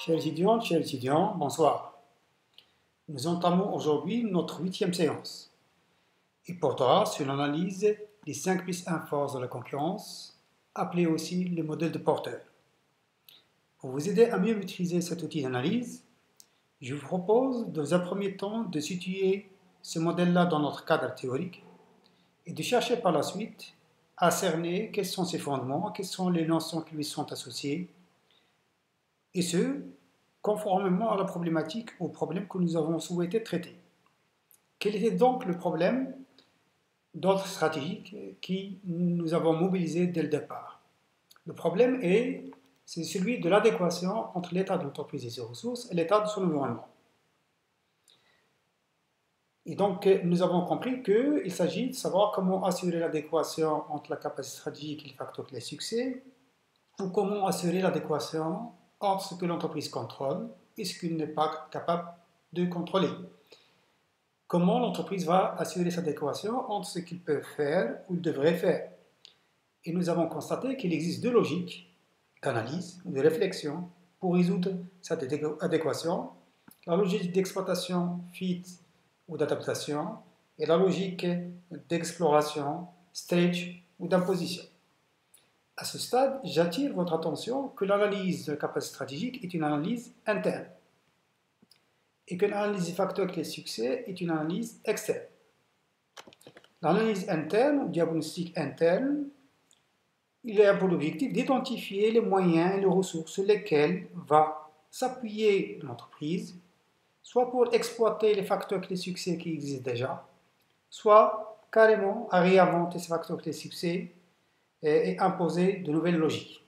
Chers étudiants, bonsoir. Nous entamons aujourd'hui notre 8e séance. Il portera sur l'analyse des 5 plus 1 forces de la concurrence, appelé aussi le modèle de Porter. Pour vous aider à mieux maîtriser cet outil d'analyse, je vous propose dans un premier temps de situer ce modèle-là dans notre cadre théorique et de chercher par la suite à cerner quels sont ses fondements, quelles sont les notions qui lui sont associées, et ce, conformément à la problématique ou au problème que nous avons souhaité traiter. Quel était donc le problème d'ordre stratégique qui nous avons mobilisé dès le départ? Le problème c'est celui de l'adéquation entre l'état de l'entreprise et ses ressources et l'état de son environnement. Et donc, nous avons compris qu'il s'agit de savoir comment assurer l'adéquation entre la capacité stratégique et les facteurs clés succès, ou comment assurer l'adéquation entre ce que l'entreprise contrôle et ce qu'elle n'est pas capable de contrôler. Comment l'entreprise va assurer cette adéquation entre ce qu'il peut faire ou il devrait faire. Et nous avons constaté qu'il existe deux logiques d'analyse ou de réflexion pour résoudre cette adéquation. La logique d'exploitation fit ou d'adaptation et la logique d'exploration, stretch ou d'imposition. À ce stade, j'attire votre attention que l'analyse de la capacité stratégique est une analyse interne et que l'analyse des facteurs clés succès est une analyse externe. L'analyse interne ou diagnostic interne, il a pour objectif d'identifier les moyens et les ressources sur lesquels va s'appuyer l'entreprise, soit pour exploiter les facteurs clés succès qui existent déjà, soit carrément à réinventer ces facteurs clés succès et imposer de nouvelles logiques.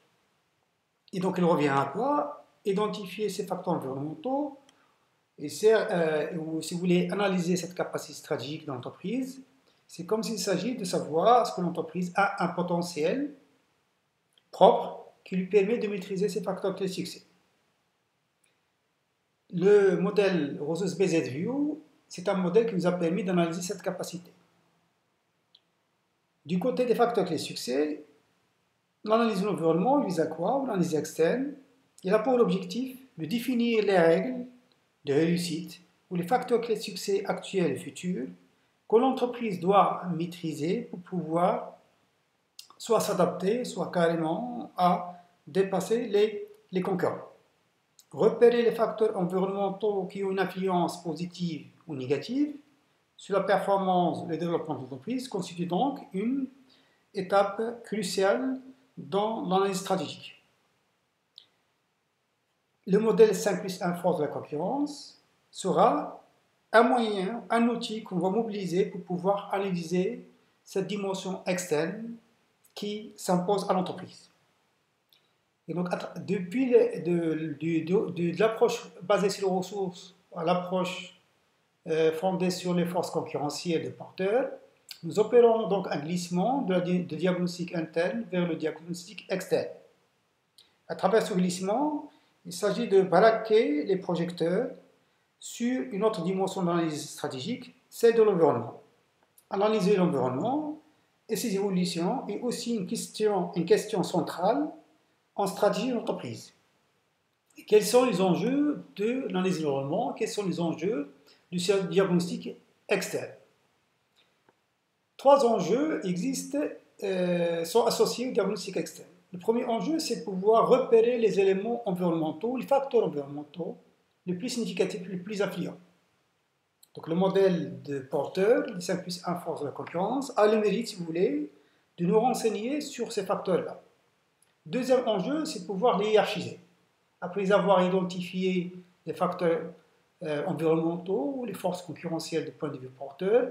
Et donc il revient à quoi? Identifier ces facteurs environnementaux, et si vous voulez analyser cette capacité stratégique de l'entreprise, c'est comme s'il s'agit de savoir est-ce que l'entreprise a un potentiel propre qui lui permet de maîtriser ces facteurs clés succès. Le modèle Ressources Based View, c'est un modèle qui nous a permis d'analyser cette capacité. Du côté des facteurs clés succès, l'analyse de l'environnement vise à quoi? L'analyse externe. Il a pour objectif de définir les règles de réussite ou les facteurs clés de succès actuels et futurs que l'entreprise doit maîtriser pour pouvoir soit s'adapter, soit carrément à dépasser les concurrents. Repérer les facteurs environnementaux qui ont une influence positive ou négative sur la performance et le développement de l'entreprise constitue donc une étape cruciale dans l'analyse stratégique. Le modèle 5 plus 1 force de la concurrence sera un moyen, un outil qu'on va mobiliser pour pouvoir analyser cette dimension externe qui s'impose à l'entreprise. Et donc, depuis de l'approche basée sur les ressources à l'approche fondée sur les forces concurrentielles des porteurs, nous opérons donc un glissement de diagnostic interne vers le diagnostic externe. À travers ce glissement, il s'agit de braquer les projecteurs sur une autre dimension d'analyse stratégique, celle de l'environnement. Analyser l'environnement et ses évolutions est aussi une question centrale en stratégie d'entreprise. Quels sont les enjeux de l'analyse de l'environnement? Quels sont les enjeux du diagnostic externe? Trois enjeux sont associés au diagnostic externe. Le premier enjeu, c'est pouvoir repérer les éléments environnementaux, les facteurs environnementaux les plus significatifs, les plus influents. Donc le modèle de Porter, le 5 plus 1 force de la concurrence, a le mérite, si vous voulez, de nous renseigner sur ces facteurs-là. Deuxième enjeu, c'est de pouvoir les hiérarchiser. Après avoir identifié les facteurs environnementaux, les forces concurrentielles du point de vue porteur,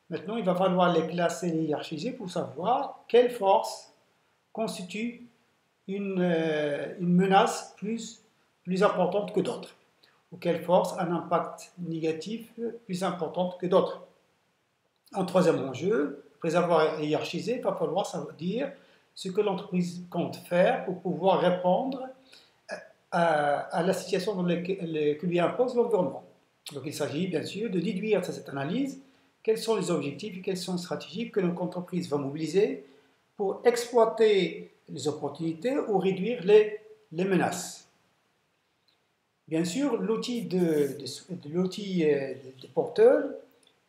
maintenant il va falloir les classer, les hiérarchiser pour savoir quelle force constitue une menace plus importante que d'autres, ou quelle force a un impact négatif plus important que d'autres. En troisième enjeu, après avoir hiérarchisé, il va falloir dire ce que l'entreprise compte faire pour pouvoir répondre à la situation que lui impose l'environnement. Donc il s'agit bien sûr de déduire de cette analyse quels sont les objectifs et quelles sont les stratégies que notre entreprise va mobiliser pour exploiter les opportunités ou réduire les menaces. Bien sûr, l'outil de porteur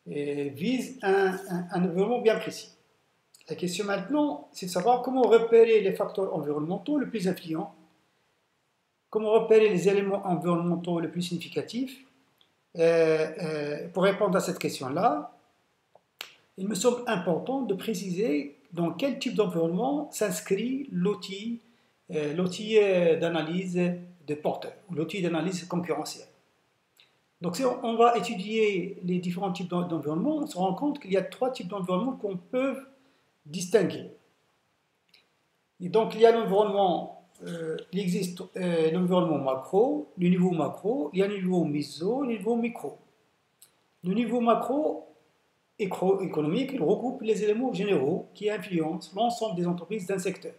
vise un environnement bien précis. La question maintenant, c'est de savoir comment repérer les facteurs environnementaux les plus influents, comment repérer les éléments environnementaux les plus significatifs. Pour répondre à cette question-là, il me semble important de préciser dans quel type d'environnement s'inscrit l'outil d'analyse de porteur, ou l'outil d'analyse concurrentielle. Donc si on va étudier les différents types d'environnements, on se rend compte qu'il y a 3 types d'environnements qu'on peut distinguer. Et donc il y a l'environnement, il existe l'environnement macro, le niveau macro, il y a le niveau méso, le niveau micro. Le niveau macro économique, il regroupe les éléments généraux qui influencent l'ensemble des entreprises d'un secteur,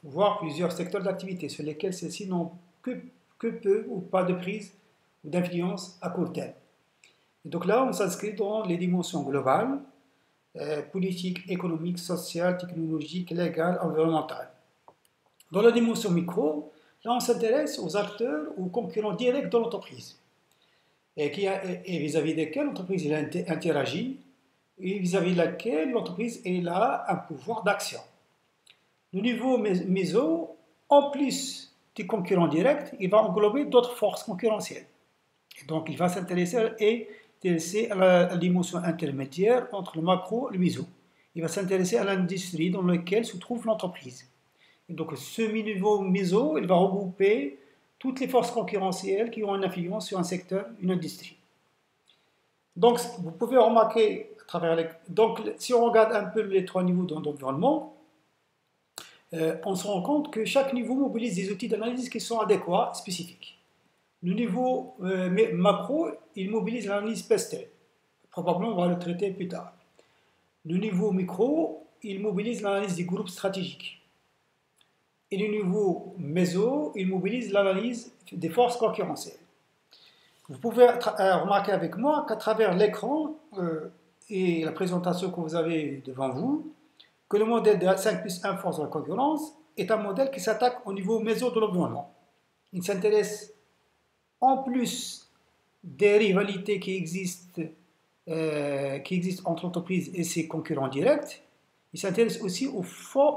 voire plusieurs secteurs d'activité sur lesquels celles-ci n'ont que peu ou pas de prise ou d'influence à court terme. Et donc là, on s'inscrit dans les dimensions globales, politique, économique, sociale, technologique, légale, environnementale. Dans la dimension micro, là, on s'intéresse aux acteurs ou concurrents directs de l'entreprise et vis-à-vis desquels l'entreprise interagit et vis-à-vis de laquelle l'entreprise a un pouvoir d'action. Le niveau méso, en plus des concurrents directs, il va englober d'autres forces concurrentielles. Et donc, il va s'intéresser à la dimension intermédiaire entre le macro et le méso. Il va s'intéresser à l'industrie dans laquelle se trouve l'entreprise. Et donc, ce niveau méso, il va regrouper toutes les forces concurrentielles qui ont une influence sur un secteur, une industrie. Donc, vous pouvez remarquer à travers donc, si on regarde un peu les 3 niveaux d'environnement, on se rend compte que chaque niveau mobilise des outils d'analyse qui sont adéquats, spécifiques. Le niveau macro, il mobilise l'analyse PESTEL. Probablement, on va le traiter plus tard. Le niveau micro, il mobilise l'analyse des groupes stratégiques. Et le niveau méso, il mobilise l'analyse des forces concurrentielles. Vous pouvez remarquer avec moi qu'à travers l'écran et la présentation que vous avez devant vous, que le modèle de 5 plus 1 force de la concurrence est un modèle qui s'attaque au niveau méso de l'environnement. Il s'intéresse, en plus des rivalités qui existent entre l'entreprise et ses concurrents directs, il s'intéresse aussi aux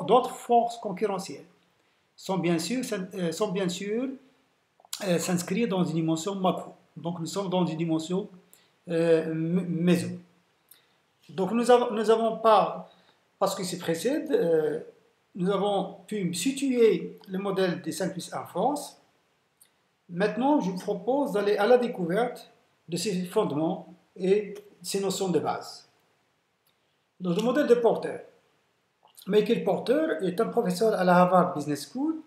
d'autres forces concurrentielles, sans bien sûr s'inscrire dans une dimension macro. Donc nous sommes dans une dimension méso. Donc nous avons parce que c'est précède, nous avons pu situer le modèle des 5 plus 1 force. Maintenant, je vous propose d'aller à la découverte de ces fondements et ces notions de base. Donc, le modèle de Porter. Michael Porter est un professeur à la Harvard Business School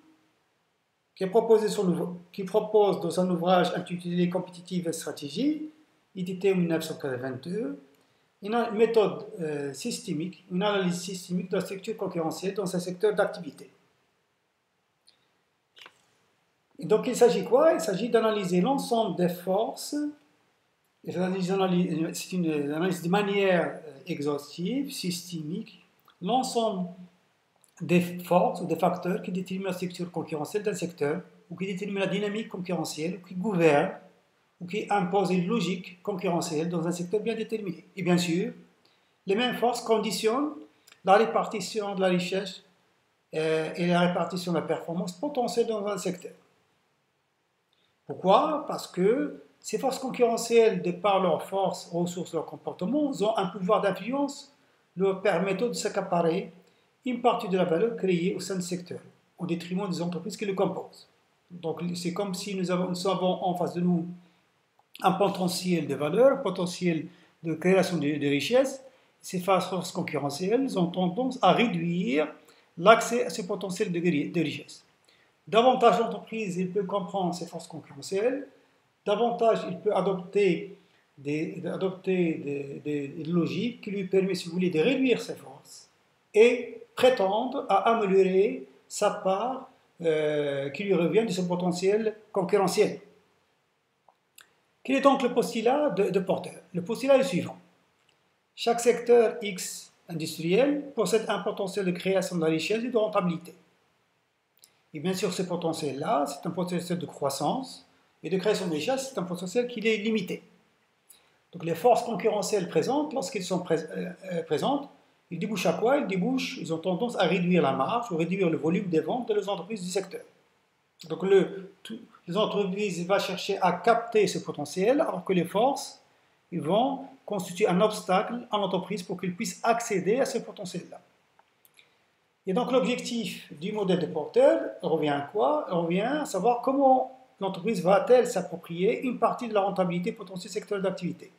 qui propose dans son ouvrage intitulé Competitive Stratégie, édité en 1982, une méthode systémique, une analyse systémique de la structure concurrentielle dans un secteur d'activité. Et donc il s'agit quoi? Il s'agit d'analyser l'ensemble des forces, c'est une analyse de manière exhaustive, systémique, l'ensemble des forces ou des facteurs qui déterminent la structure concurrentielle d'un secteur, ou qui déterminent la dynamique concurrentielle, ou qui gouvernent, ou qui imposent une logique concurrentielle dans un secteur bien déterminé. Et bien sûr, les mêmes forces conditionnent la répartition de la richesse et la répartition de la performance potentielle dans un secteur. Pourquoi? Parce que ces forces concurrentielles, de par leurs forces, ressources, leur comportement, ont un pouvoir d'influence leur permettant de s'accaparer une partie de la valeur créée au sein du secteur, au détriment des entreprises qui le composent. Donc c'est comme si nous avons en face de nous un potentiel de valeur, un potentiel de création de richesse. Ces forces concurrentielles ont tendance à réduire l'accès à ce potentiel de richesse. Davantage l'entreprise peut comprendre ces forces concurrentielles, davantage il peut adopter des logiques qui lui permettent, si vous voulez, de réduire ces forces et prétendre à améliorer sa part qui lui revient de ce potentiel concurrentiel. Quel est donc le postulat de Porter? Le postulat est le suivant. Chaque secteur X industriel possède un potentiel de création de la richesse et de rentabilité. Et bien sûr, ce potentiel-là, c'est un potentiel de croissance et de création de richesse, c'est un potentiel qui est limité. Donc les forces concurrentielles présentes, lorsqu'elles sont présentes, ils débouchent à quoi? Ils ont tendance à réduire la marge ou réduire le volume des ventes des entreprises du secteur. Donc les entreprises vont chercher à capter ce potentiel, alors que les forces ils vont constituer un obstacle à l'entreprise pour qu'elle puisse accéder à ce potentiel-là. Et donc l'objectif du modèle de porteur revient à quoi? Revient à savoir comment l'entreprise va-t-elle s'approprier une partie de la rentabilité potentielle secteur d'activité.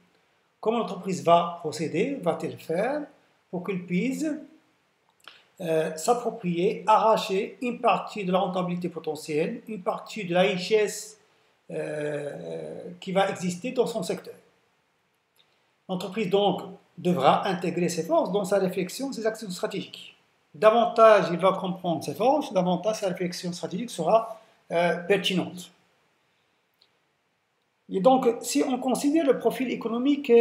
Comment l'entreprise va procéder, va-t-elle faire pour qu'elle puisse s'approprier, arracher une partie de la rentabilité potentielle, une partie de la richesse qui va exister dans son secteur. L'entreprise donc devra intégrer ces forces dans sa réflexion, ses actions stratégiques. Davantage il va comprendre ces forces, davantage sa réflexion stratégique sera pertinente. Et donc, si on considère le profil économique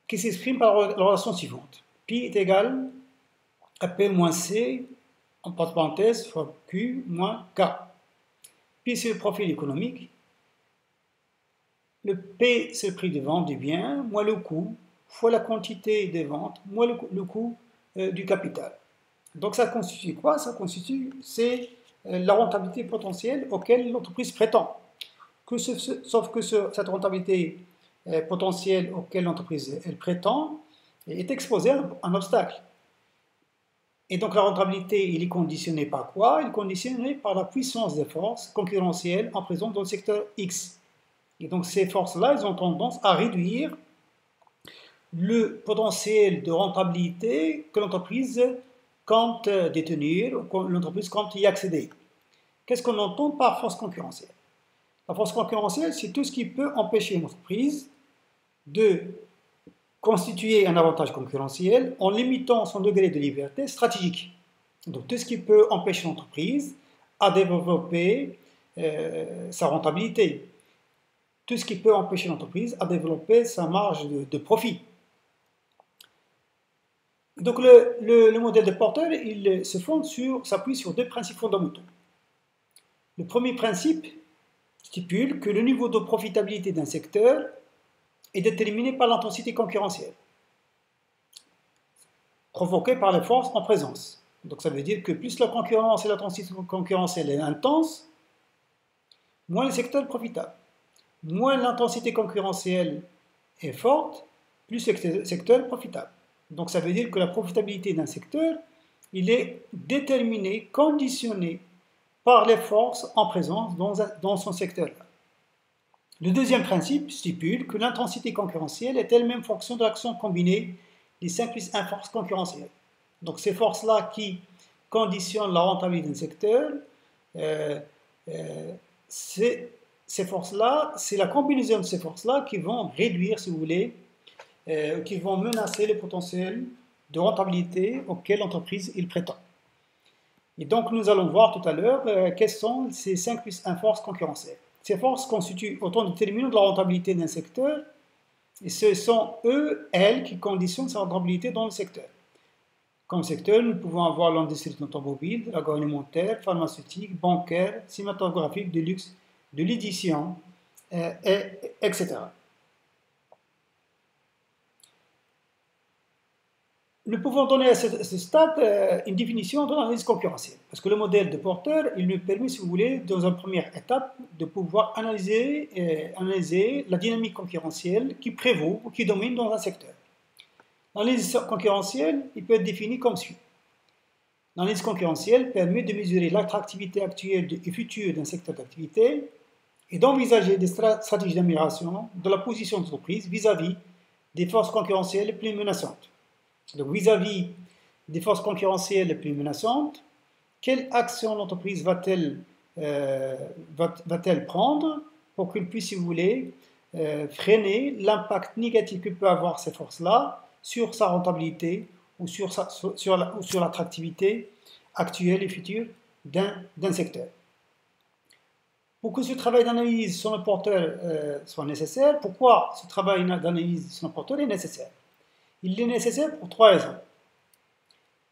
qui s'exprime par la relation suivante, Pi est égal à P moins C, en parenthèse, fois Q moins K. Pi, c'est le profil économique. Le P, c'est le prix de vente du bien, moins le coût, fois la quantité des ventes, moins le coût du capital. Donc ça constitue quoi? Ça constitue, c'est la rentabilité potentielle auquel l'entreprise prétend. Sauf que cette rentabilité potentielle auquel l'entreprise prétend est exposée à un obstacle. Et donc la rentabilité, il est conditionné par quoi? Il est conditionné par la puissance des forces concurrentielles en présence dans le secteur X. Et donc ces forces-là, elles ont tendance à réduire le potentiel de rentabilité que l'entreprise compte détenir, ou que l'entreprise compte y accéder. Qu'est-ce qu'on entend par force concurrentielle? La force concurrentielle, c'est tout ce qui peut empêcher une entreprise de constituer un avantage concurrentiel en limitant son degré de liberté stratégique. Donc tout ce qui peut empêcher l'entreprise à développer sa rentabilité. Tout ce qui peut empêcher l'entreprise à développer sa marge de profit. Donc le modèle de porteur, il s'appuie sur deux principes fondamentaux. Le premier principe stipule que le niveau de profitabilité d'un secteur est déterminé par l'intensité concurrentielle, provoquée par les forces en présence. Donc ça veut dire que plus la concurrence et l'intensité concurrentielle est intense, moins le secteur est profitable. Moins l'intensité concurrentielle est forte, plus le secteur est profitable. Donc ça veut dire que la profitabilité d'un secteur, il est déterminé, conditionné par les forces en présence dans son secteur. Le deuxième principe stipule que l'intensité concurrentielle est elle-même fonction de l'action combinée des 5 plus 1 forces concurrentielles. Donc ces forces-là qui conditionnent la rentabilité d'un secteur, ces forces-là, c'est la combinaison de ces forces-là qui vont réduire, si vous voulez, qui vont menacer le potentiel de rentabilité auquel l'entreprise prétend. Et donc nous allons voir tout à l'heure quelles sont ces 5 plus 1 forces concurrentielles. Ces forces constituent autant de déterminants de la rentabilité d'un secteur, et ce sont elles qui conditionnent sa rentabilité dans le secteur. Comme secteur, nous pouvons avoir l'industrie automobile, l'agroalimentaire, pharmaceutique, bancaire, cinématographique, de luxe, de l'édition, etc. Nous pouvons donner à ce stade une définition de l'analyse concurrentielle, parce que le modèle de porteur, il nous permet, si vous voulez, dans une première étape, de pouvoir analyser la dynamique concurrentielle qui prévaut ou qui domine dans un secteur. L'analyse concurrentielle, il peut être défini comme suit. L'analyse concurrentielle permet de mesurer l'attractivité actuelle et future d'un secteur d'activité et d'envisager des stratégies d'amélioration de la position de l'entreprise vis-à-vis des forces concurrentielles les plus menaçantes. Donc, vis-à-vis des forces concurrentielles les plus menaçantes, quelle action l'entreprise va-t-elle prendre pour qu'elle puisse, si vous voulez, freiner l'impact négatif que peut avoir ces forces-là sur sa rentabilité ou sur l'attractivité actuelle et future d'un secteur. Pour que ce travail d'analyse sur le porteur soit nécessaire, pourquoi ce travail d'analyse sur le porteur est nécessaire? Il est nécessaire pour 3 raisons.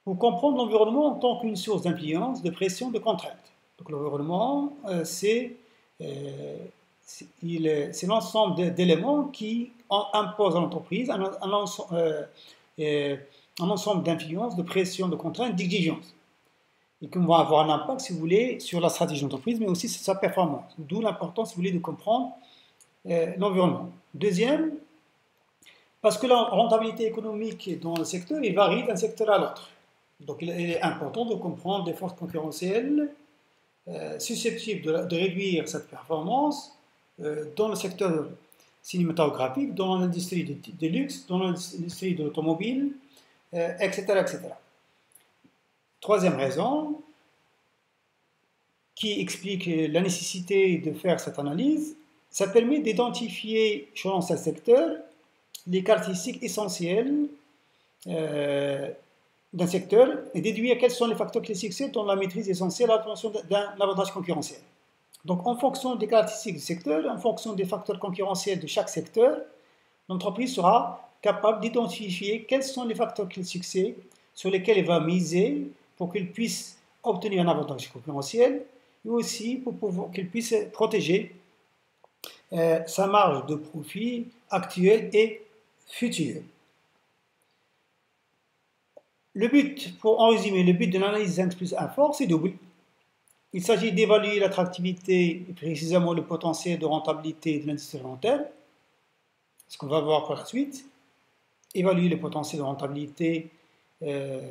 Pour comprendre l'environnement en tant qu'une source d'influence, de pression, de contrainte. Donc l'environnement, c'est c'est l'ensemble d'éléments qui imposent à l'entreprise un ensemble d'influences, de pressions, de contraintes, d'exigences, et qui vont avoir un impact, si vous voulez, sur la stratégie de l'entreprise, mais aussi sur sa performance. D'où l'importance, si vous voulez, de comprendre l'environnement. Deuxième, parce que la rentabilité économique dans le secteur, il varie d'un secteur à l'autre. Donc il est important de comprendre des forces concurrentielles susceptibles de réduire cette performance dans le secteur cinématographique, dans l'industrie de luxe, dans l'industrie de l'automobile, etc., etc. Troisième raison qui explique la nécessité de faire cette analyse, ça permet d'identifier, selon ce secteur, les caractéristiques essentielles d'un secteur et déduire quels sont les facteurs clés succès dans la maîtrise essentielle à l'obtention d'un avantage concurrentiel. Donc, en fonction des caractéristiques du secteur, en fonction des facteurs concurrentiels de chaque secteur, l'entreprise sera capable d'identifier quels sont les facteurs clés succès sur lesquels elle va miser pour qu'elle puisse obtenir un avantage concurrentiel et aussi pour qu'elle puisse protéger sa marge de profit actuelle et future. Le but, pour en résumer, le but de l'analyse 5 plus 1 fort, c'est double. Il s'agit d'évaluer l'attractivité et précisément le potentiel de rentabilité de l'industrie alimentaire, ce qu'on va voir par la suite. Évaluer le potentiel de rentabilité de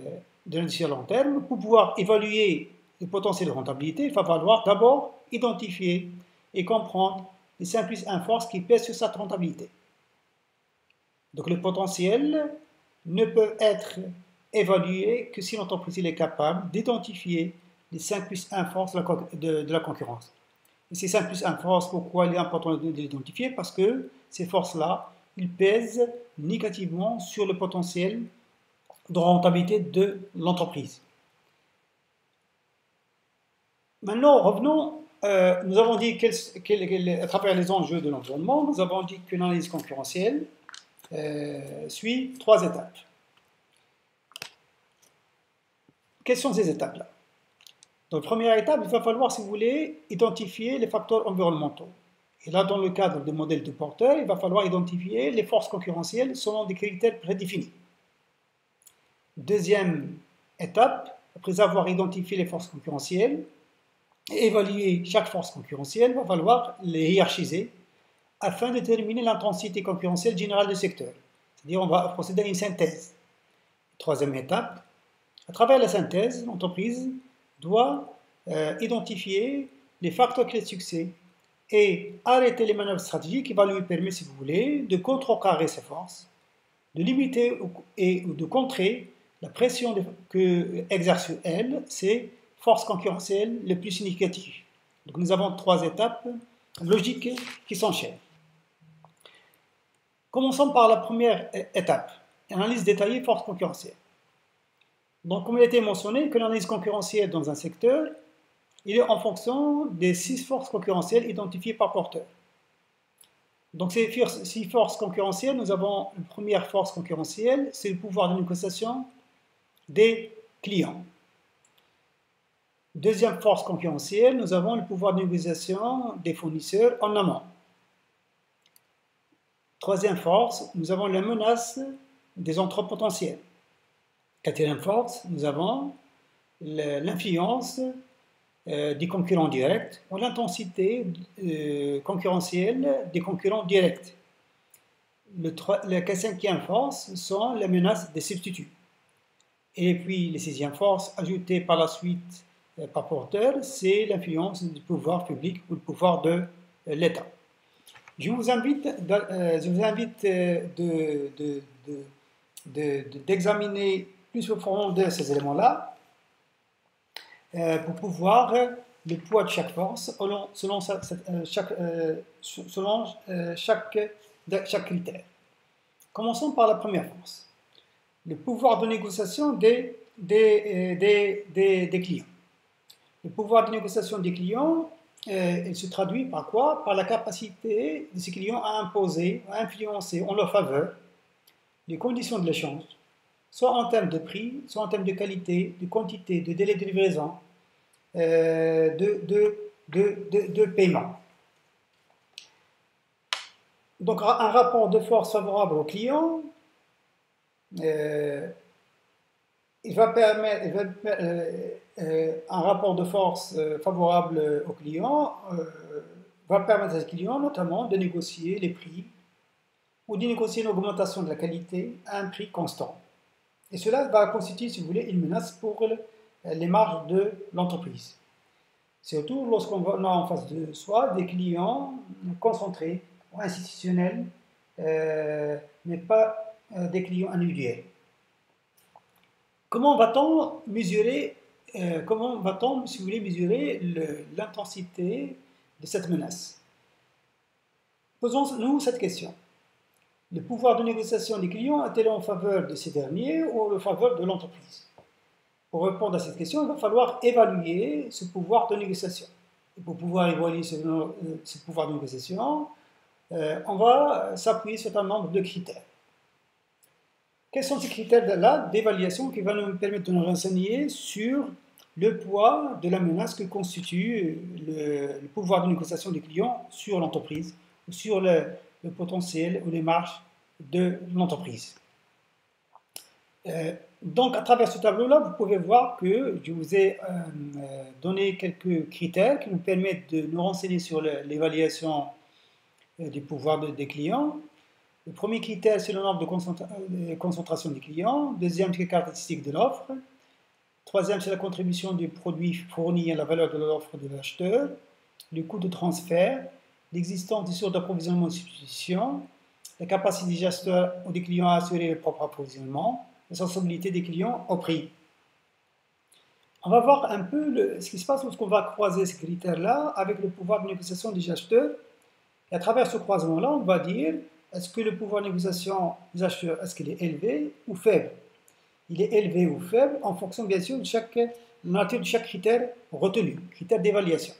l'industrie à long terme. Pour pouvoir évaluer le potentiel de rentabilité, il va falloir d'abord identifier et comprendre les 5 plus 1 forces qui pèsent sur cette rentabilité. Donc le potentiel ne peut être évalué que si l'entreprise est capable d'identifier les 5 plus 1 forces de la concurrence. Et ces 5 plus 1 forces, pourquoi il est important de l'identifier? Parce que ces forces-là, ils pèsent négativement sur le potentiel de rentabilité de l'entreprise. Maintenant, revenons, nous avons dit à travers les enjeux de l'environnement, nous avons dit que l'analyse concurrentielle suit 3 étapes. Quelles sont ces étapes-là? Donc, première étape, il va falloir, si vous voulez, identifier les facteurs environnementaux. Et là, dans le cadre du modèle de Porter, il va falloir identifier les forces concurrentielles selon des critères prédéfinis. Deuxième étape, après avoir identifié les forces concurrentielles et évalué chaque force concurrentielle, il va falloir les hiérarchiser afin de déterminer l'intensité concurrentielle générale du secteur. C'est-à-dire, on va procéder à une synthèse. Troisième étape, à travers la synthèse, l'entreprise doit identifier les facteurs clés de succès et arrêter les manœuvres stratégiques qui vont lui permettre, si vous voulez, de contrecarrer ces forces, de limiter et de contrer la pression que exercent sur elles ces forces concurrentielles les plus significatives. Donc nous avons 3 étapes logiques qui s'enchaînent. Commençons par la première étape, analyse détaillée force concurrentielle. Donc, comme il a été mentionné, que l'analyse concurrentielle dans un secteur, il est en fonction des 6 forces concurrentielles identifiées par Porter. Donc, ces 6 forces concurrentielles, nous avons une première force concurrentielle, c'est le pouvoir de négociation des clients. Deuxième force concurrentielle, nous avons le pouvoir de négociation des fournisseurs en amont. Troisième force, nous avons la menace des entrées potentielles. Quatrième force, nous avons l'influence des concurrents directs ou l'intensité concurrentielle des concurrents directs. La cinquième force sont les menaces des substituts. Et puis, les sixième force, ajoutée par la suite par Porter, c'est l'influence du pouvoir public ou le pouvoir de l'État. Je vous invite d'examiner plus profondément ces éléments-là pour pouvoir le poids de chaque force selon chaque critère. Commençons par la première force, le pouvoir de négociation des clients. Le pouvoir de négociation des clients, il se traduit par quoi? Par la capacité de ces clients à imposer, à influencer en leur faveur les conditions de l'échange, soit en termes de prix, soit en termes de qualité, de quantité, de délai de livraison, de paiement. Donc un rapport de force favorable au client, il va permettre, un rapport de force favorable au client va permettre à ce client notamment de négocier les prix ou de négocier une augmentation de la qualité à un prix constant. Et cela va constituer, si vous voulez, une menace pour les marges de l'entreprise. Surtout lorsqu'on a en face de soi des clients concentrés ou institutionnels, mais pas des clients individuels. Comment va-t-on mesurer, si vous voulez, mesurer l'intensité de cette menace? Posons-nous cette question. Le pouvoir de négociation des clients est-il en faveur de ces derniers ou en faveur de l'entreprise? Pour répondre à cette question, il va falloir évaluer ce pouvoir de négociation. Et pour pouvoir évaluer ce pouvoir de négociation, on va s'appuyer sur un nombre de critères. Quels sont ces critères-là d'évaluation qui vont nous permettre de nous renseigner sur le poids de la menace que constitue le pouvoir de négociation des clients sur l'entreprise ou sur le potentiel ou les marges de l'entreprise? Donc, à travers ce tableau-là, vous pouvez voir que je vous ai donné quelques critères qui nous permettent de nous renseigner sur l'évaluation du pouvoir des clients. Le premier critère, c'est le nombre de concentration des clients. Deuxième, c'est les caractéristiques de l'offre. Troisième, c'est la contribution du produit fourni à la valeur de l'offre de l'acheteur. Le coût de transfert. L'existence des sources d'approvisionnement et de substitution. La capacité des acheteurs ou des clients à assurer leur propre approvisionnement. La sensibilité des clients au prix. On va voir un peu ce qui se passe lorsqu'on va croiser ces critères-là avec le pouvoir de négociation des acheteurs. Et à travers ce croisement-là, on va dire, est-ce que le pouvoir de négociation des acheteurs, est-ce qu'il est élevé ou faible? Il est élevé ou faible en fonction, bien sûr, de la nature de chaque critère retenu, critère d'évaluation.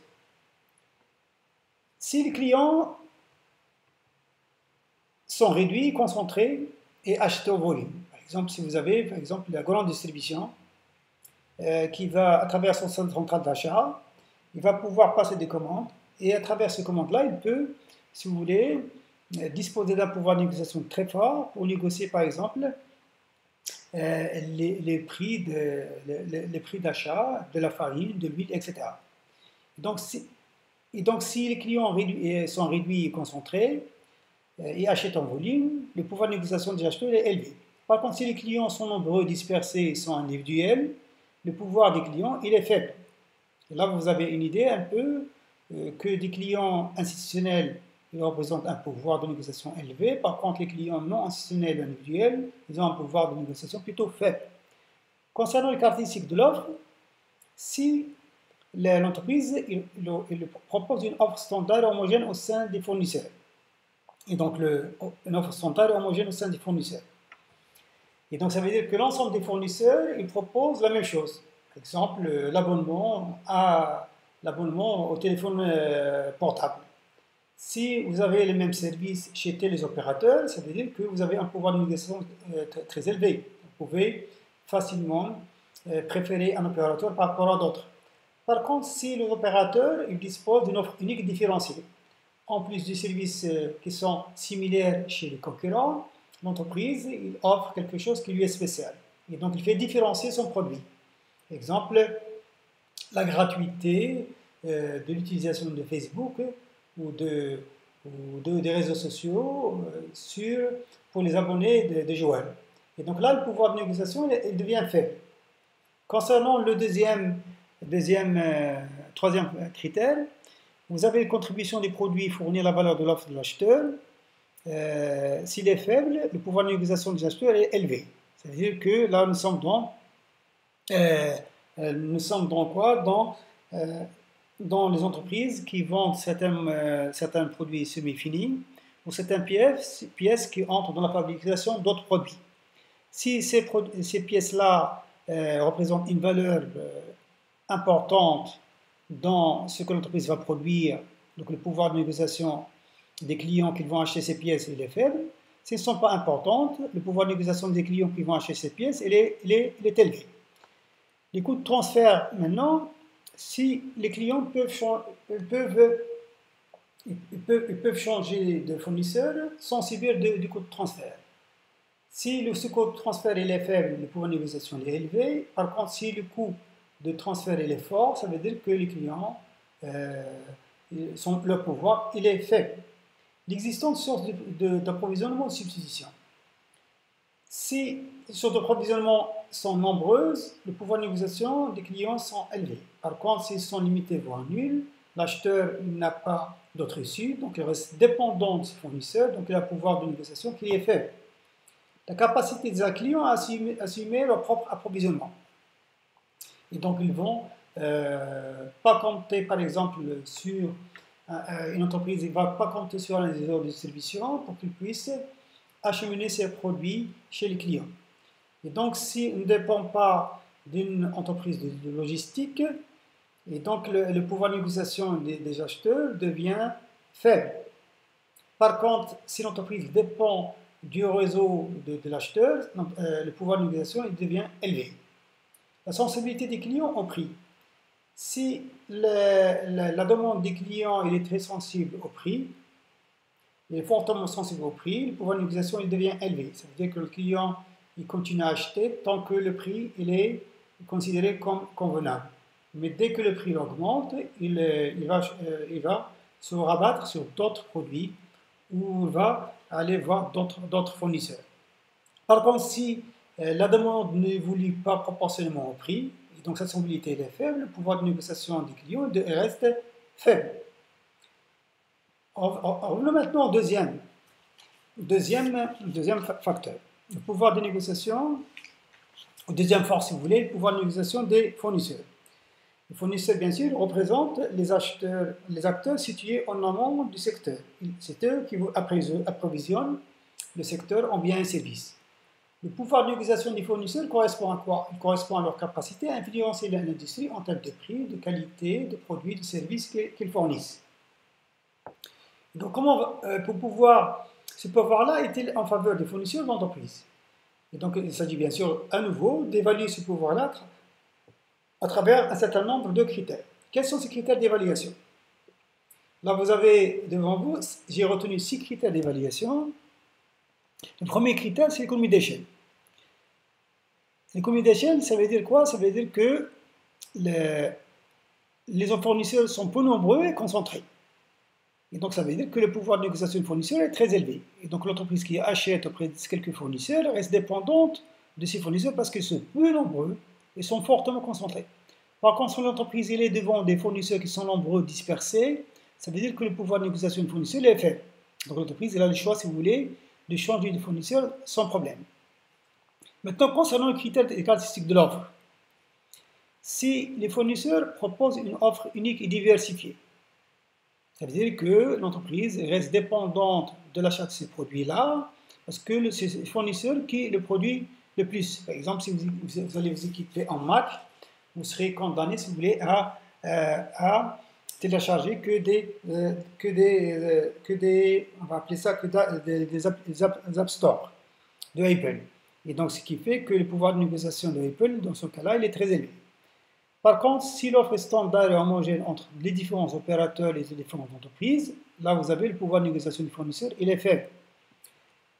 Si les clients sont réduits, concentrés et achetés au volume, par exemple, si vous avez, par exemple, la grande distribution qui va, à travers son centre central d'achat, il va pouvoir passer des commandes et à travers ces commandes-là, il peut, si vous voulez, disposer d'un pouvoir de négociation très fort pour négocier, par exemple, les prix d'achat de la farine, de l'huile, etc. Donc, si les clients sont réduits et concentrés et achètent en volume, le pouvoir de négociation des acheteurs est élevé. Par contre, si les clients sont nombreux, dispersés et sont individuels, le pouvoir des clients il est faible. Et là, vous avez une idée un peu que des clients institutionnels ils représentent un pouvoir de négociation élevé. Par contre, les clients non institutionnels et individuels, ils ont un pouvoir de négociation plutôt faible. Concernant les caractéristiques de l'offre, si l'entreprise propose une offre standard homogène au sein des fournisseurs, et donc une offre standard homogène au sein des fournisseurs. Et donc ça veut dire que l'ensemble des fournisseurs, ils proposent la même chose. Par exemple, l'abonnement au téléphone portable. Si vous avez les mêmes services chez les opérateurs, ça veut dire que vous avez un pouvoir de négociation très élevé. Vous pouvez facilement préférer un opérateur par rapport à d'autres. Par contre, si les opérateurs disposent d'une offre unique différenciée, en plus des services qui sont similaires chez les concurrents, l'entreprise offre quelque chose qui lui est spécial. Et donc, il fait différencier son produit. Exemple, la gratuité de l'utilisation de Facebook ou des réseaux sociaux pour les abonnés des joueurs. Et donc là, le pouvoir de négociation il devient faible. Concernant le troisième critère, vous avez une contribution des produits fournis à la valeur de l'offre de l'acheteur. S'il est faible, le pouvoir de négociation des acheteurs est élevé. C'est-à-dire que là, nous sommes dans quoi? Dans les entreprises qui vendent certains produits semi-finis ou certaines pièces qui entrent dans la fabrication d'autres produits. Si ces pièces-là représentent une valeur importante dans ce que l'entreprise va produire, donc le pouvoir de négociation des clients qui vont acheter ces pièces il est faible. Si elles ne sont pas importantes, le pouvoir de négociation des clients qui vont acheter ces pièces il est élevé. Les coûts de transfert maintenant, si les clients peuvent ils peuvent changer de fournisseur sans subir du coût de transfert. Si le coût de transfert il est faible, le pouvoir de négociation est élevé. Par contre, si le coût de transfert il est fort, ça veut dire que les clients, leur pouvoir il est faible. L'existence de sources d'approvisionnement de substitution. Si les sources d'approvisionnement sont nombreuses, le pouvoir de négociation des clients sont élevés. Par contre, s'ils sont limités voire nuls, l'acheteur n'a pas d'autre issue, donc il reste dépendant de ses fournisseurs, donc il a un pouvoir de négociation qui est faible. La capacité des clients à assumer leur propre approvisionnement. Et donc ils vont pas compter par exemple sur une entreprise, ne va pas compter sur un réseau de distribution pour qu'il puisse acheminer ses produits chez les clients. Et donc, s'il ne dépend pas d'une entreprise de logistique, et donc le pouvoir de négociation des acheteurs devient faible. Par contre, si l'entreprise dépend du réseau de l'acheteur, le pouvoir de négociation il devient élevé. La sensibilité des clients au prix. Si la demande des clients il est très sensible au prix, il est fortement sensible au prix, le pouvoir de négociation il devient élevé. Ça veut dire que le client il continue à acheter tant que le prix il est considéré comme convenable. Mais dès que le prix augmente, il va se rabattre sur d'autres produits ou il va aller voir d'autres fournisseurs. Par contre, si la demande n'évolue pas proportionnellement au prix, et donc sa sensibilité est faible, le pouvoir de négociation des clients reste faible. Revenons maintenant au deuxième facteur. Le pouvoir de négociation, ou deuxième force si vous voulez, le pouvoir de négociation des fournisseurs. Les fournisseurs, bien sûr, représentent les acteurs situés en amont du secteur. C'est eux qui approvisionnent le secteur en biens et services. Le pouvoir de négociation des fournisseurs correspond à quoi? Il correspond à leur capacité à influencer l'industrie en termes de prix, de qualité, de produits, de services qu'ils fournissent. Donc, ce pouvoir-là est-il en faveur des fournisseurs de l'entreprise? Et donc, il s'agit bien sûr, à nouveau, d'évaluer ce pouvoir-là à travers un certain nombre de critères. Quels sont ces critères d'évaluation? Là, vous avez devant vous, j'ai retenu 6 critères d'évaluation. Le premier critère, c'est l'économie d'échelle. L'économie d'échelle, ça veut dire quoi? Ça veut dire que les fournisseurs sont peu nombreux et concentrés. Et donc, ça veut dire que le pouvoir de négociation du fournisseur est très élevé. Et donc, l'entreprise qui achète auprès de quelques fournisseurs reste dépendante de ces fournisseurs parce qu'ils sont peu nombreux et sont fortement concentrés. Par contre, si l'entreprise est devant des fournisseurs qui sont nombreux, dispersés, ça veut dire que le pouvoir de négociation du fournisseur est faible. Donc, l'entreprise a le choix, si vous voulez, de changer de fournisseur sans problème. Maintenant, concernant les critères et caractéristiques de l'offre, si les fournisseurs proposent une offre unique et diversifiée, ça veut dire que l'entreprise reste dépendante de l'achat de ces produits-là, parce que c'est le fournisseur qui est le produit le plus. Par exemple, si vous allez vous équiper en Mac, vous serez condamné, si vous voulez, à télécharger que des on va appeler ça des App Store de Apple. Et donc, ce qui fait que le pouvoir de négociation de Apple, dans ce cas-là, il est très élevé. Par contre, si l'offre est standard et homogène entre les différents opérateurs et les différentes entreprises, là, vous avez le pouvoir de négociation du fournisseur, il est faible.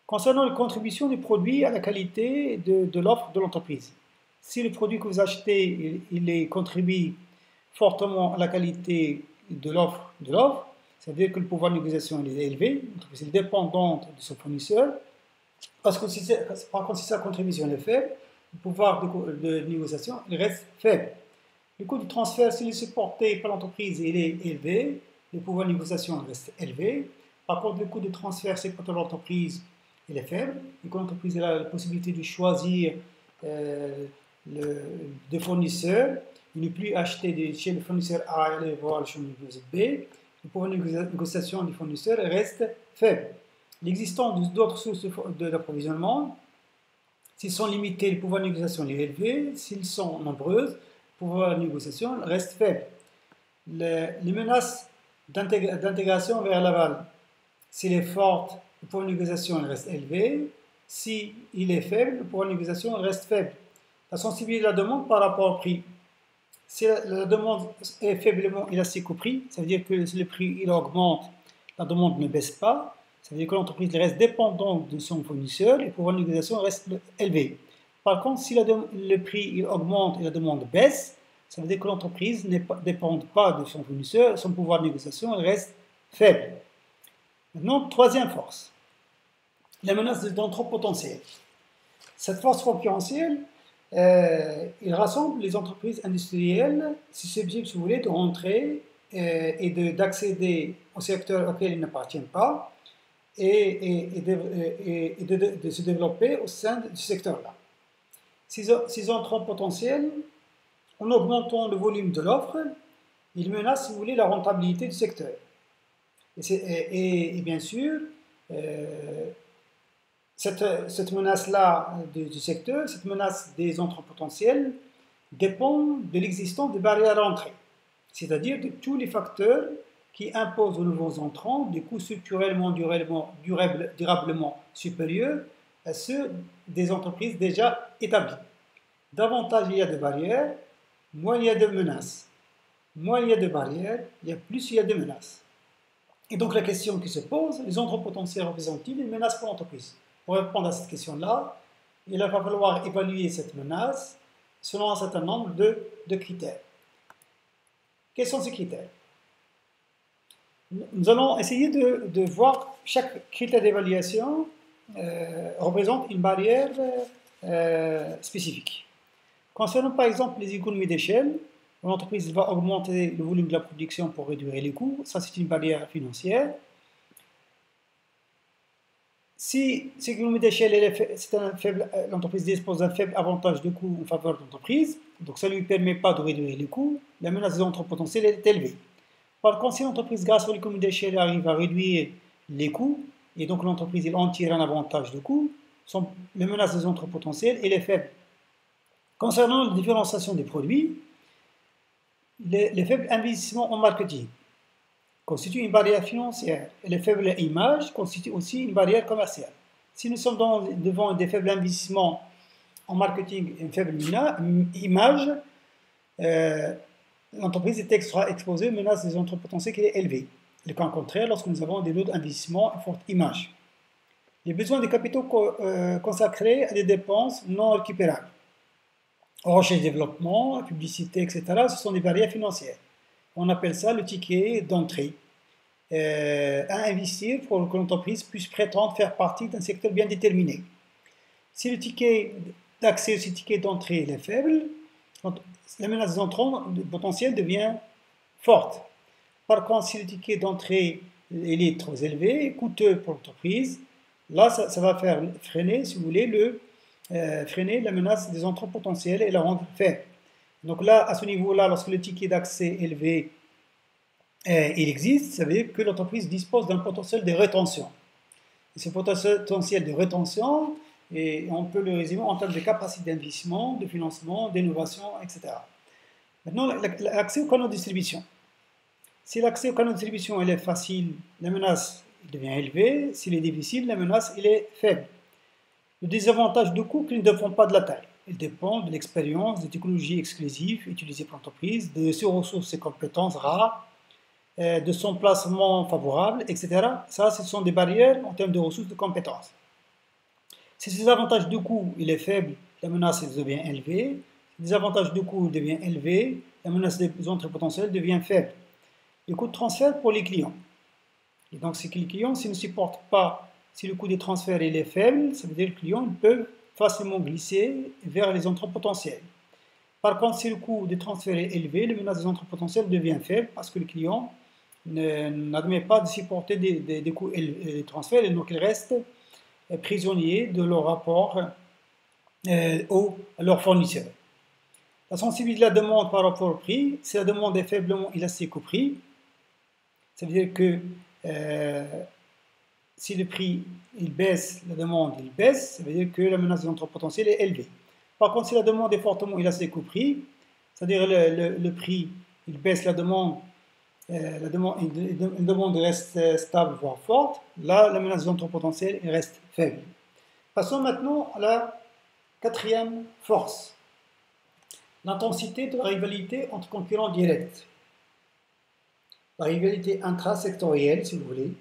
Concernant la contribution des produits à la qualité de l'offre de l'entreprise, si le produit que vous achetez, il contribue fortement à la qualité de l'offre, ça veut dire que le pouvoir de négociation est élevé, l'entreprise est dépendante de son fournisseur. Par contre, si sa contribution est faible, le pouvoir de négociation il reste faible. Le coût de transfert, s'il est supporté par l'entreprise, il est élevé, le pouvoir de négociation reste élevé. Par contre, le coût de transfert, c'est pour l'entreprise, il est faible. Et quand l'entreprise a la possibilité de choisir des fournisseurs, il ne plus acheter chez le fournisseur A et aller voir le fournisseur B, le pouvoir de négociation du fournisseur reste faible. L'existence d'autres sources d'approvisionnement, s'ils sont limités, le pouvoir de négociation est élevé. S'ils sont nombreuses, le pouvoir de négociation reste faible. Les menaces d'intégration vers l'aval, s'il est forte, le pouvoir de négociation reste élevé. S'il est faible, le pouvoir de négociation reste faible. La sensibilité de la demande par rapport au prix. Si la demande est faiblement élastique au prix, ça veut dire que si le prix il augmente, la demande ne baisse pas, ça veut dire que l'entreprise reste dépendante de son fournisseur et le pouvoir de négociation reste élevé. Par contre, si le prix il augmente et la demande baisse, ça veut dire que l'entreprise ne dépend pas de son fournisseur, son pouvoir de négociation reste faible. Maintenant, troisième force, la menace d'entrée potentielle. Cette force concurrentielle, il rassemble les entreprises industrielles susceptibles, si vous voulez, de rentrer et d'accéder au secteur auquel ils n'appartiennent pas et de se développer au sein du secteur-là. Ces entrants potentiels, en augmentant le volume de l'offre, ils menacent, si vous voulez, la rentabilité du secteur. Et bien sûr, cette menace-là du secteur, cette menace des entrants potentiels, dépend de l'existence des barrières à l'entrée, c'est-à-dire de tous les facteurs qui imposent aux nouveaux entrants des coûts structurellement, durablement supérieurs à ceux des entreprises déjà établies. Davantage il y a de barrières, moins il y a de menaces. Moins il y a de barrières, plus il y a de menaces. Et donc la question qui se pose, les entrants potentiels représentent-ils une menace pour l'entreprise? Pour répondre à cette question-là, il va falloir évaluer cette menace selon un certain nombre de critères. Quels sont ces critères? Nous allons essayer de voir chaque critère d'évaluation représente une barrière spécifique. Concernant par exemple les économies d'échelle, l'entreprise va augmenter le volume de la production pour réduire les coûts, ça c'est une barrière financière. Si ces économies d'échelle, l'entreprise dispose d'un faible avantage de coût en faveur de l'entreprise, donc ça ne lui permet pas de réduire les coûts, la menace des entrants potentiels est élevée. Par contre, si l'entreprise, grâce aux économies d'échelle, arrive à réduire les coûts, et donc l'entreprise en tire un avantage de coût, la menace des entrants potentiels est faible. Concernant la différenciation des produits, les faibles investissements en marketing constituent une barrière financière et les faibles images constituent aussi une barrière commerciale. Si nous sommes devant des faibles investissements en marketing et une faible image, l'entreprise est exposée aux menaces des entrants potentiels qui est élevée. Le cas contraire, lorsque nous avons des lots d'investissement et forte image. Les besoins de capitaux consacrés à des dépenses non récupérables. Recherche et développement, publicité, etc. Ce sont des barrières financières. On appelle ça le ticket d'entrée à investir pour que l'entreprise puisse prétendre faire partie d'un secteur bien déterminé. Si le ticket d'accès à ce ticket d'entrée est faible, la menace des entrants potentiels devient forte. Par contre, si le ticket d'entrée est trop élevé et coûteux pour l'entreprise, là, ça va faire freiner, si vous voulez, freiner la menace des entrants potentiels et la rendre faible. Donc là, à ce niveau-là, lorsque le ticket d'accès est élevé, il existe, ça veut dire que l'entreprise dispose d'un potentiel de rétention. Et ce potentiel de rétention, on peut le résumer en termes de capacité d'investissement, de financement, d'innovation, etc. Maintenant, l'accès au canal de distribution. Si l'accès au canal de distribution est facile, la menace devient élevée. S'il est difficile, la menace est faible. Le désavantage de coût qui ne dépend pas de la taille. Il dépend de l'expérience, des technologies exclusives utilisées par l'entreprise, de ses ressources et compétences rares, de son placement favorable, etc. Ça, ce sont des barrières en termes de ressources et de compétences. Si ces avantages de coût il est faible, la menace devient élevée. Si les avantages de coût deviennent élevés, la menace des entrées potentielles devient faible. Les coûts de transfert pour les clients. Et donc, c'est que les clients, s'ils ne supportent pas, si le coût des transferts est faible, ça veut dire que les clients peuvent facilement glisser vers les entrants potentiels. Par contre, si le coût des transferts est élevé, la menace des entrants potentiels devient faible parce que le client n'admet pas de supporter des coûts élevés des transferts et donc il reste prisonnier de leur rapport à leur fournisseur. La sensibilité de la demande par rapport au prix, si la demande est faiblement élastique au prix, ça veut dire que si le prix il baisse, la demande il baisse, ça veut dire que la menace des entrants potentiels est élevée. Par contre, si la demande est fortement élastique au prix, c'est-à-dire le prix il baisse, la demande reste stable voire forte, là la menace des entrants potentiels reste faible. Passons maintenant à la quatrième force, l'intensité de la rivalité entre concurrents directs. La rivalité intrasectorielle, si vous voulez,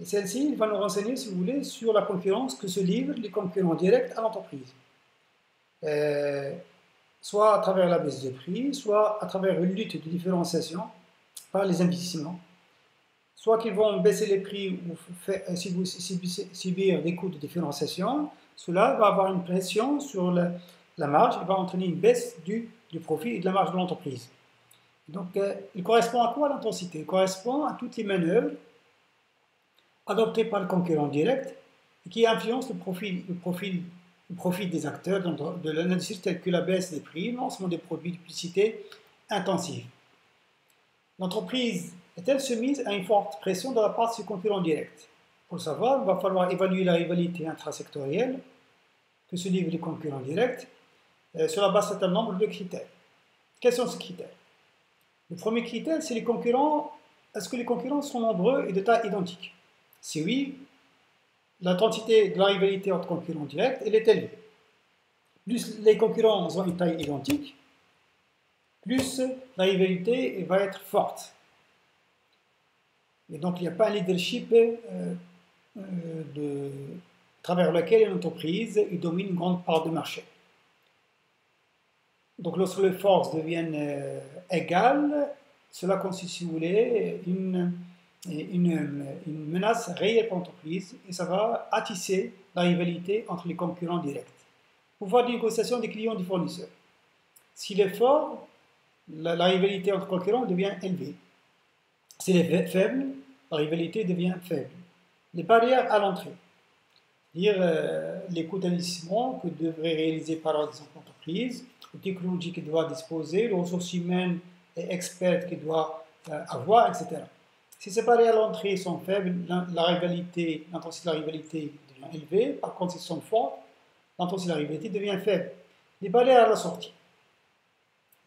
Et celle-ci, il va nous renseigner, si vous voulez, sur la concurrence que se livrent les concurrents directs à l'entreprise. Soit à travers la baisse de prix, soit à travers une lutte de différenciation par les investissements. Soit qu'ils vont baisser les prix ou subir des coûts de différenciation, cela va avoir une pression sur la marge et va entraîner une baisse du profit et de la marge de l'entreprise. Donc, il correspond à quoi l'intensité? Il correspond à toutes les manœuvres adoptées par le concurrent direct et qui influencent le profit des acteurs de l'industrie, tels que la baisse des prix, le lancement des produits de publicité intensive. L'entreprise est-elle soumise à une forte pression de la part de ses concurrents directs? Pour le savoir, il va falloir évaluer la rivalité intrasectorielle que se livrent les concurrents directs sur la base d'un certain nombre de critères. Quels sont ces critères? Le premier critère, c'est les concurrents. Est-ce que les concurrents sont nombreux et de taille identique? Si oui, l'intensité de la rivalité entre concurrents directs, elle est élevée. Plus les concurrents ont une taille identique, plus la rivalité va être forte. Et donc, il n'y a pas un leadership à travers lequel une entreprise domine une grande part du marché. Donc, lorsque les forces deviennent égales, cela consiste, si vous voulez, une menace réelle pour l'entreprise et ça va attisser la rivalité entre les concurrents directs. Pouvoir de négociation des clients et des fournisseurs. S'il est fort, la rivalité entre concurrents devient élevée. S'il est faible, la rivalité devient faible. Les barrières à l'entrée, c'est-à-dire les coûts d'investissement que devrait réaliser par exemple l'entreprise, les technologies qu'il doit disposer, les ressources humaines et expertes qu'il doit avoir, etc. Si ces barrières à l'entrée sont faibles, l'intensité de la rivalité devient élevée. Par contre, si elles sont fortes, l'intensité de la rivalité devient faible. Les barrières à la sortie.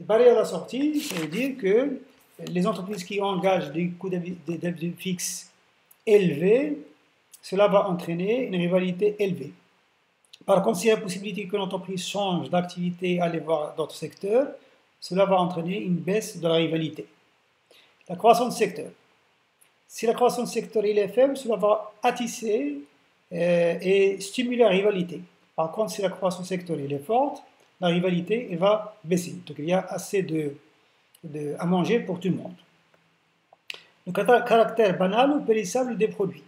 Les barrières à la sortie, ça veut dire que les entreprises qui engagent des coûts d'habitude fixes élevés, cela va entraîner une rivalité élevée. Par contre, s'il y a la possibilité que l'entreprise change d'activité et aille voir d'autres secteurs, cela va entraîner une baisse de la rivalité. La croissance du secteur. Si la croissance du secteur est faible, cela va attisser et stimuler la rivalité. Par contre, si la croissance du secteur est forte, la rivalité va baisser. Donc, il y a assez à manger pour tout le monde. Le caractère banal ou périssable des produits.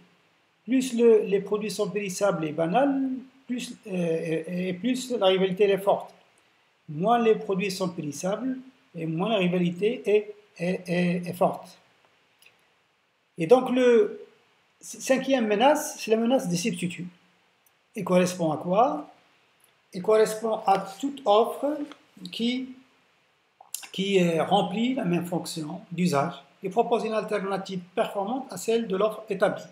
Plus les produits sont périssables et banals, plus la rivalité est forte. Moins les produits sont périssables et moins la rivalité est forte. Et donc, le cinquième menace, c'est la menace des substituts. Il correspond à quoi? Il correspond à toute offre qui remplit la même fonction d'usage et propose une alternative performante à celle de l'offre établie.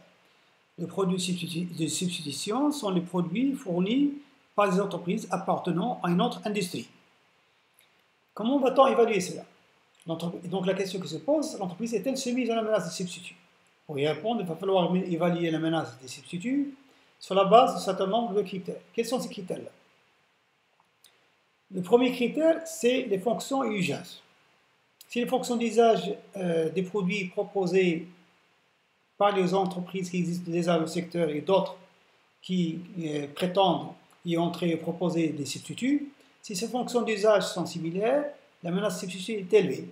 Les produits de substitution sont les produits fournis par des entreprises appartenant à une autre industrie. Comment va-t-on évaluer cela? Donc la question qui se pose, l'entreprise est-elle soumise à la menace des substituts? Pour y répondre, il va falloir évaluer la menace des substituts sur la base d'un certain nombre de critères. Quels sont ces critères-là? Le premier critère, c'est les fonctions et usages. Si les fonctions d'usage des produits proposés par les entreprises qui existent déjà dans le secteur et d'autres qui prétendent y entrer et proposer des substituts, si ces fonctions d'usage sont similaires, la menace de substitut est élevée.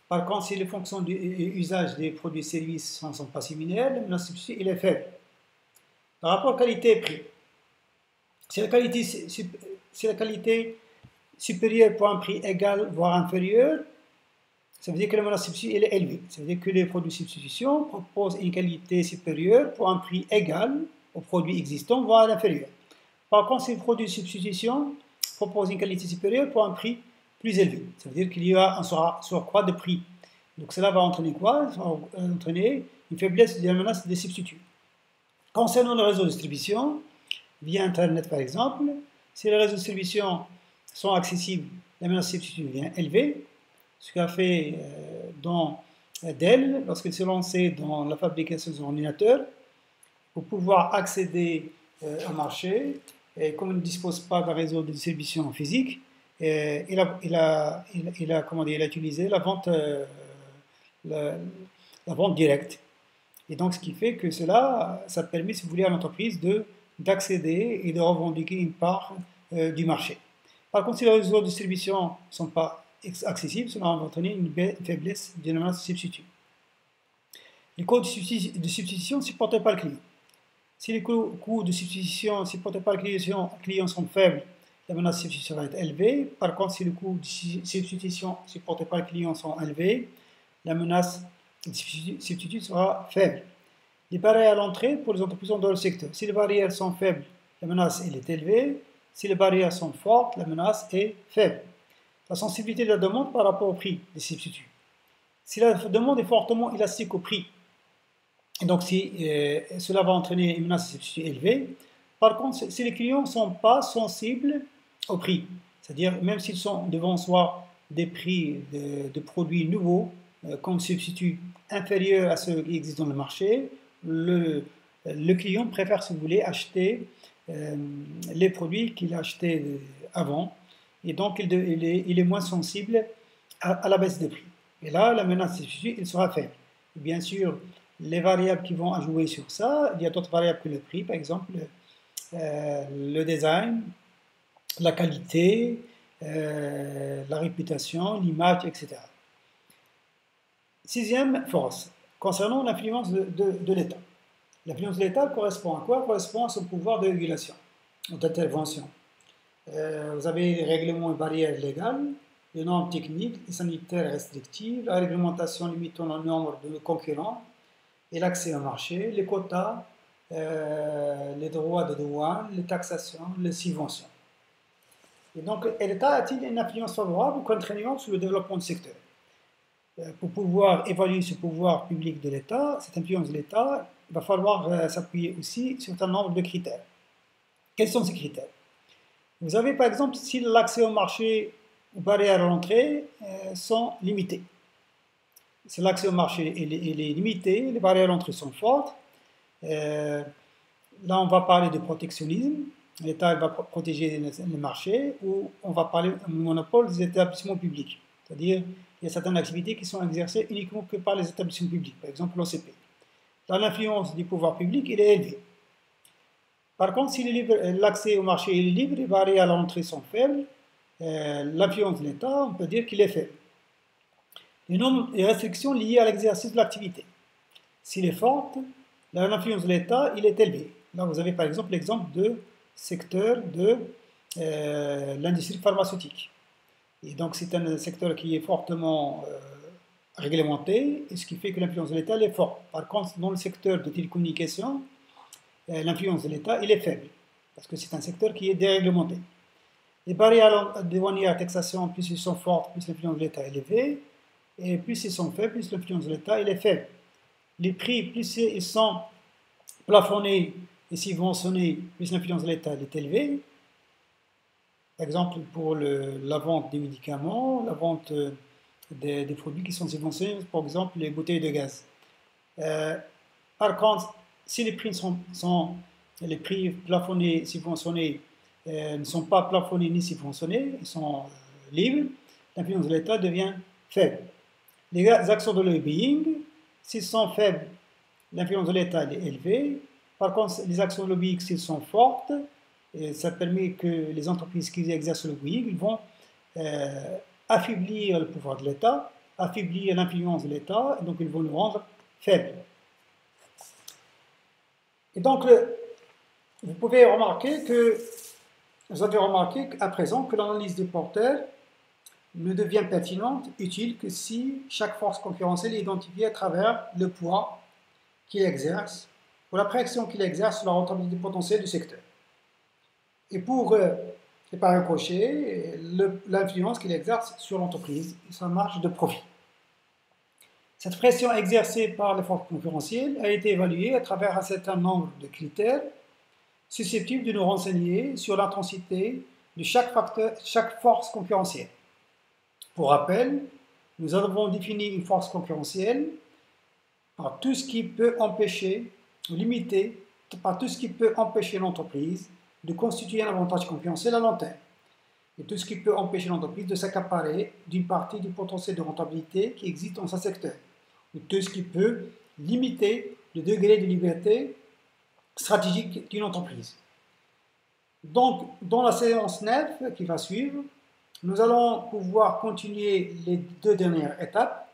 Par contre, si les fonctions d'usage des produits et services ne sont pas similaires, la menace de substitut est faible. Par rapport à qualité-prix, si la qualité supérieure pour un prix égal, voire inférieur, ça veut dire que la menace de substitut est élevée. Ça veut dire que les produits de substitution proposent une qualité supérieure pour un prix égal aux produits existants, voire inférieur. Par contre, si les produits de substitution proposent une qualité supérieure pour un prix plus élevé, ça veut dire qu'il y a un surcroît de prix. Donc cela va entraîner quoi? Ça va entraîner une faiblesse de la menace des substituts. Concernant le réseau de distribution, via Internet par exemple, si les réseaux de distribution sont accessibles, la menace de substitut devient élevée. Ce qu'a fait Dell lorsqu'il s'est lancé dans la fabrication d'ordinateurs pour pouvoir accéder au marché. Et comme il ne dispose pas d'un réseau de distribution physique, il a utilisé la vente directe. Et donc, ce qui fait que cela, ça permet, si vous voulez, à l'entreprise d'accéder et de revendiquer une part du marché. Par contre, si les réseaux de distribution ne sont pas accessibles, cela va entraîner une faiblesse des menaces substituts. Les coûts de substitution ne supportent pas le client. Si les coûts de substitution ne supportent pas le client sont faibles, la menace de substitution va être élevée. Par contre, si les coûts de substitution ne supportent pas le client sont élevés, la menace de substitut sera faible. Les barrières à l'entrée pour les entreprises dans le secteur. Si les barrières sont faibles, la menace elle est élevée. Si les barrières sont fortes, la menace est faible. La sensibilité de la demande par rapport au prix des substituts. Si la demande est fortement élastique au prix, et donc cela va entraîner une menace de substitut élevée. Par contre, si les clients ne sont pas sensibles au prix, c'est-à-dire même s'ils sont devant soi des prix de produits nouveaux, comme substitut inférieur à ceux qui existent dans le marché, le client préfère, si vous voulez, acheter les produits qu'il a achetés avant, et donc il est moins sensible à la baisse des prix. Et là, la menace de substitut, elle sera faible. Et bien sûr, les variables qui vont jouer sur ça, il y a d'autres variables que le prix, par exemple le design, la qualité, la réputation, l'image, etc. Sixième force, concernant l'influence de l'État. L'influence de l'État correspond à quoi? Correspond à son pouvoir de régulation, d'intervention. Vous avez les règlements et barrières légales, les normes techniques et sanitaires restrictives, la réglementation limitant le nombre de concurrents et l'accès au marché, les quotas, les droits de douane, les taxations, les subventions. Et donc, l'État a-t-il une influence favorable ou contraignante sur le développement du secteur? Pour pouvoir évaluer ce pouvoir public de l'État, cette influence de l'État, il va falloir s'appuyer aussi sur un nombre de critères. Quels sont ces critères? Vous avez par exemple si l'accès au marché ou barrières à l'entrée sont limitées. Si l'accès au marché est limité, les barrières à l'entrée sont fortes. Là, on va parler de protectionnisme. L'État va protéger le marché, ou on va parler de monopole des établissements publics. C'est-à-dire, il y a certaines activités qui sont exercées uniquement que par les établissements publics, par exemple l'OCP. Là, l'influence du pouvoir public, il est élevée. Par contre, si l'accès au marché est libre, les barrières à l'entrée sont faibles, l'influence de l'État, on peut dire qu'il est faible. Les restrictions liées à l'exercice de l'activité. S'il est forte, l'influence de l'État, il est élevé. Là, vous avez par exemple l'exemple de secteur de l'industrie pharmaceutique. Et donc, c'est un secteur qui est fortement réglementé, et ce qui fait que l'influence de l'État est forte. Par contre, dans le secteur de télécommunications, l'influence de l'État, il est faible, parce que c'est un secteur qui est déréglementé. Les barrières douanières à taxation, plus elles sont fortes, plus l'influence de l'État est élevée, et plus ils sont faibles, plus l'influence de l'État est faible. Les prix, plus ils sont plafonnés et subventionnés, plus l'influence de l'État est élevée. Par exemple, pour la vente des médicaments, la vente des produits qui sont subventionnés, par exemple les bouteilles de gaz. Par contre, si les prix les prix plafonnés, subventionnés, ne sont pas plafonnés ni subventionnés, ils sont libres, l'influence de l'État devient faible. Les actions de lobbying, s'ils sont faibles, l'influence de l'État est élevée. Par contre, les actions de lobbying, s'ils sont fortes, et ça permet que les entreprises qui exercent le lobbying, ils vont affaiblir le pouvoir de l'État, affaiblir l'influence de l'État, et donc ils vont nous rendre faibles. Et donc, vous avez remarqué qu'à présent que l'analyse des porteurs ne devient pertinente, utile, que si chaque force concurrentielle est identifiée à travers le poids qu'il exerce, ou la pression qu'il exerce sur la rentabilité potentielle du secteur. Et par ricochet, l'influence qu'il exerce sur l'entreprise et sa marge de profit. Cette pression exercée par les forces concurrentielles a été évaluée à travers un certain nombre de critères susceptibles de nous renseigner sur l'intensité de chaque force concurrentielle. Pour rappel, nous avons défini une force concurrentielle par tout ce qui peut empêcher, ou limiter, par tout ce qui peut empêcher l'entreprise de constituer un avantage concurrentiel à long terme, et tout ce qui peut empêcher l'entreprise de s'accaparer d'une partie du potentiel de rentabilité qui existe dans son secteur, ou tout ce qui peut limiter le degré de liberté stratégique d'une entreprise. Donc, dans la séance 9 qui va suivre, nous allons pouvoir continuer les deux dernières étapes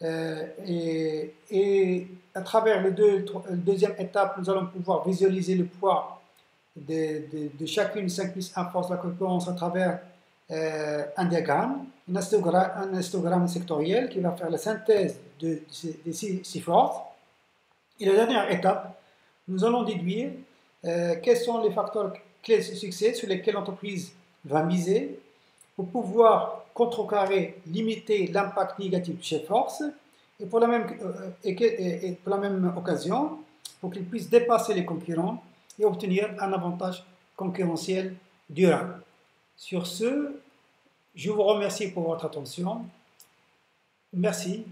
et à travers la deuxième étape, nous allons pouvoir visualiser le poids de chacune 5 plus 1 force de la concurrence à travers un diagramme, un histogramme sectoriel qui va faire la synthèse de ces 6 forces. Et la dernière étape, nous allons déduire quels sont les facteurs clés de succès sur lesquels l'entreprise va miser pour pouvoir contrecarrer, limiter l'impact négatif de ces forces et pour la même occasion, pour qu'ils puissent dépasser les concurrents et obtenir un avantage concurrentiel durable. Sur ce, je vous remercie pour votre attention. Merci.